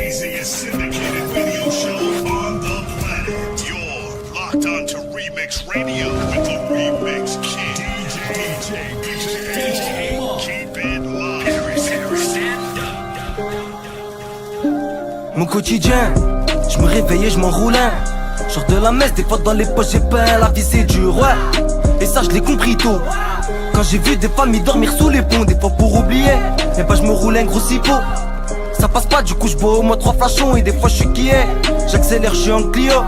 easiest syndicated video show on the planet. You're locked onto Remix Radio with the Remix King. DJ, keep it live. Mon quotidien, je me réveillais, je m'enroulais. Genre de la messe, des fois dans les poches j'ai peint. La vie c'est dur, ouais. Et ça je l'ai compris tôt. Quand j'ai vu des familles dormir sous les ponts, des fois pour oublier, et bah je me roulais un gros cipot. Ça passe pas, du coup je bois au moins 3 flashons. Et des fois je suis qui est, j'accélère, je suis en Clio.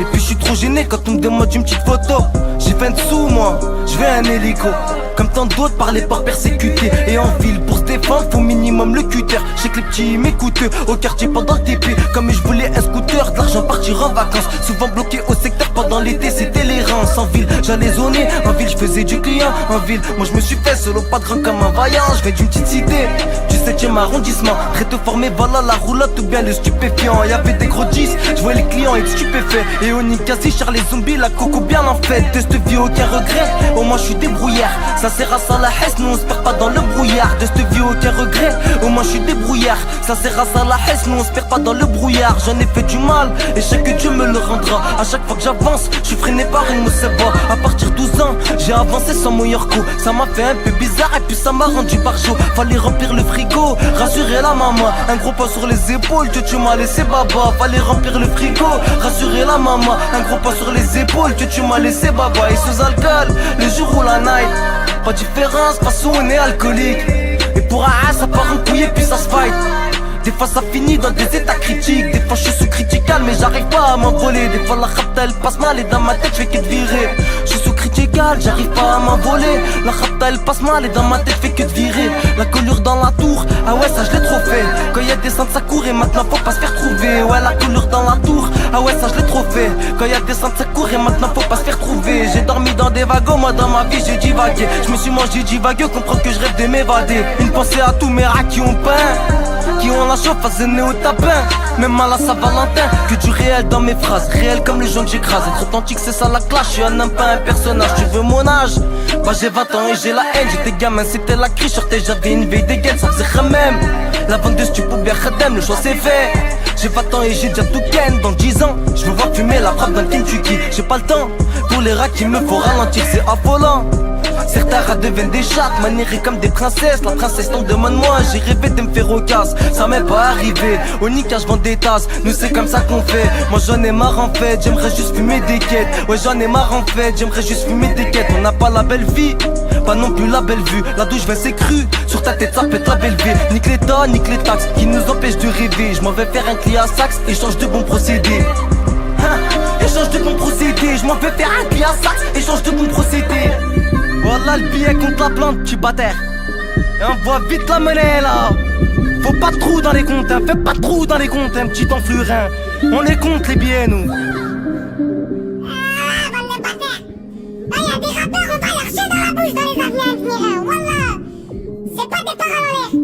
Et puis je suis trop gêné quand on me demande une petite photo. J'ai 20 sous moi, je vais un hélico. Comme tant d'autres par les ports persécutés. Et en ville pour se défendre faut minimum le cutter. Je sais que les petits m'écoutent au quartier pendant le TP. Comme je voulais un scooter, de l'argent partir en vacances. Souvent bloqué au secteur pendant l'été, c'était les reins. En ville j'allais zoner, en ville je faisais du client. En ville moi je me suis fait solo, pas de grand comme un vaillant. Je vais d'une petite cité, du 7ème arrondissement. Très te formé, voilà la roulotte ou bien le stupéfiant. Y'avait des gros 10, je vois les clients être stupéfaits. Et au Ninkasi, Charles Zombies, la coco bien en fait. De cette vie aucun regret, au moins je suis débrouillard. Ça sert à ça la hesse, nous on se perd pas dans le brouillard. De cette vie aucun regret, au moins je suis débrouillard. Ça sert à ça la hesse, nous on se perd pas dans le brouillard. J'en ai fait du mal, et je sais que Dieu me le rendra. À chaque fois que j'avance, je suis freiné par une pas. À partir de 12 ans, j'ai avancé sans mon yorko. Ça m'a fait un peu bizarre et puis ça m'a rendu barjot. Fallait remplir le frigo, rassurer la maman. Un gros pas sur les épaules, que tu m'as laissé baba. Fallait remplir le frigo, rassurer la maman. Un gros pas sur les épaules, que tu m'as laissé baba. Et sous alcool, le jour ou la night, pas de différence, façon on est alcoolique. Et pour un ça part en couille et puis ça se fight. Des fois ça finit dans des états critiques. Des fois je suis sous critical mais j'arrive pas à m'envoler. Des fois la rapta elle passe mal et dans ma tête je fais que de virer. Je suis sous critical, j'arrive pas à m'envoler. La rapta elle passe mal et dans ma tête je fais que de virer. La collure dans la tour, ah ouais ça je l'ai trop fait. Quand y'a des centres ça court et maintenant faut pas se faire trouver. Ouais la collure dans la tour, ah ouais ça je l'ai trop fait. Quand y'a des centres ça court et maintenant faut pas se faire trouver. J'ai dormi dans des wagons, moi dans ma vie j'ai divagué. Je me suis mangé divagué, comprends que je rêve de m'évader. Une pensée à tous mes rats qui ont peint, qui ont la chauffe à zéné au tapin. Même à la Saint-Valentin, que du réel dans mes phrases. Réel comme les gens que j'écrase. Être authentique c'est ça la clash, je suis un homme pas un personnage. Tu veux mon âge? Bah j'ai 20 ans et j'ai la haine. J'étais gamin, c'était la crise, sortais j'avais une veille dégaine. Ça faisait quand même la vente de stupes ou bien khadem, le choix c'est fait. J'ai 20 ans et j'ai déjà tout ken. Dans 10 ans, je veux voir fumer la frappe d'un Kentucky. J'ai pas le temps pour les rats qui me faut ralentir, c'est affolant. Certains rats deviennent des chattes, maniérés comme des princesses. La princesse tombe demande-moi, j'ai rêvé de me faire au casse. Ça m'est pas arrivé, au Nika je vends des tasses. Nous c'est comme ça qu'on fait, moi j'en ai marre en fait. J'aimerais juste fumer des quêtes, ouais j'en ai marre en fait. J'aimerais juste fumer des quêtes, on n'a pas la belle vie, pas non plus la belle vue. La douche c'est cru, sur ta tête ça pète la belle vie. Nique l'état, nique les taxes, qui nous empêchent de rêver. Je m'en vais faire un clé à sax, échange de bons procédés. Échange de bons procédés, je m'en vais faire un clé à sax, échange de bons procédés. Voilà le billet contre la plante, tu bâtard. Et envoie vite la monnaie là. Faut pas de trou dans les comptes, hein. Fais pas de trou dans les comptes, un petit enflurin. On les compte les billets nous. Bande de bâtards. Là y'a des rappeurs, on va les rejeter dans la bouche dans les avions à venir. Wallah. C'est pas des paroles en l'air.